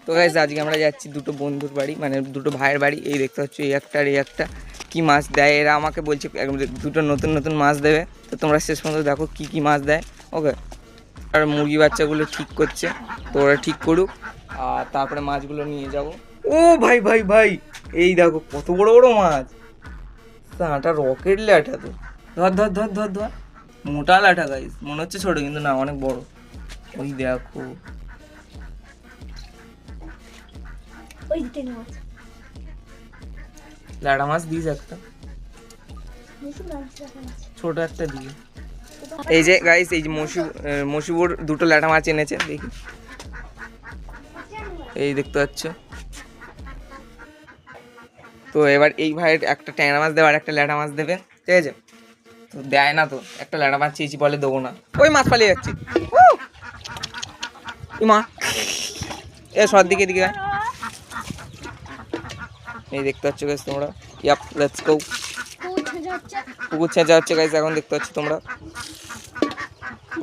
তো গাইস আজকে আমরা যাচ্ছি দুটো বন্ধুর বাড়ি, মানে দুটো ভাইয়ের বাড়ি। এই দেখতে পাচ্ছ এই একটা আর এই একটা। কী মাছ দেয় এরা আমাকে বলছে দুটো নতুন নতুন মাছ দেবে। তো তোমরা শেষ পর্যন্ত দেখো কী কী মাছ দেয়। ওকে, আর মুরগি বাচ্চাগুলো ঠিক করছে, তো ওরা ঠিক করুক আর তারপরে মাছগুলো নিয়ে যাব। ও ভাই ভাই ভাই, এই দেখো কত বড় বড় মাছ। এটা রকেট ল্যাঠা তো। ধর ধর ধর ধর ধর, মোটা ল্যাঠা গাইস, মনে হচ্ছে ছোট কিন্তু না, অনেক বড়। ওই দেখো, ল্যাঠা মাছ দিস একটা, ছোট একটা দিয়ে। এই যে গাইস, এই যে মশিবুর দুটো ল্যাঠা মাছ এনেছে, দেখি এই দেখতে পাচ্ছ। তো এবার এই ভাইয়ের একটা ট্যাংরা মাছ দেবে আর একটা ল্যাঠা মাছ দেবে, ঠিক আছে? তো দেয় না, তো একটা ল্যাঠা মাছ চেয়েছি, বলে দেবো না। ওই মাছ পালিয়ে যাচ্ছি মা, এ সব দিকে দিকে। এই দেখতে পাচ্ছ গাইস তোমরা, ইয়াপ লেটস গো। পুকুর ছেঁচা হচ্ছে গাইস, এখন দেখতে পাচ্ছ তোমরা।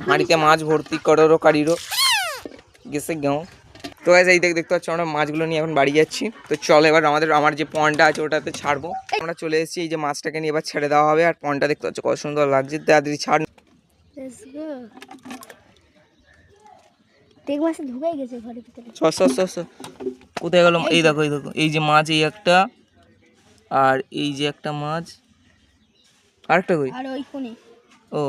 হাঁড়িতে মাছ ভর্তি করো কারিরো গেছে গেও। তো গাইস এই দেখতে পাচ্ছ আমরা মাছগুলো নিয়ে এখন বাড়ি যাচ্ছি। তো চলো এবার আমার যে পন্ডটা আছে ওটাতে ছাড়বো। আমরা চলে এসেছি, এই যে মাছটাকে নিয়ে এবার ছেড়ে দেওয়া হবে। আর পন্ডটা দেখতে পাচ্ছ কত সুন্দর লাগছে, তাড়াতাড়ি ছাড়। কোথায় গেল? এই দেখো, এই দেখো, এই যে মাছ, এই একটা, আর এই যে একটা মাছ, আরেকটা কই? ও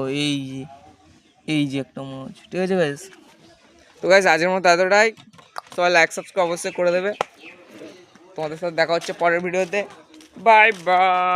এই যে একটা মাছ, ঠিক আছে গাইস। তো গাইস আজকের মতো এতটাই। সবাই লাইক সাবস্ক্রাইব অবশ্যই করে দেবে। তোমাদের সাথে দেখা হচ্ছে পরের ভিডিওতে। Bye bye.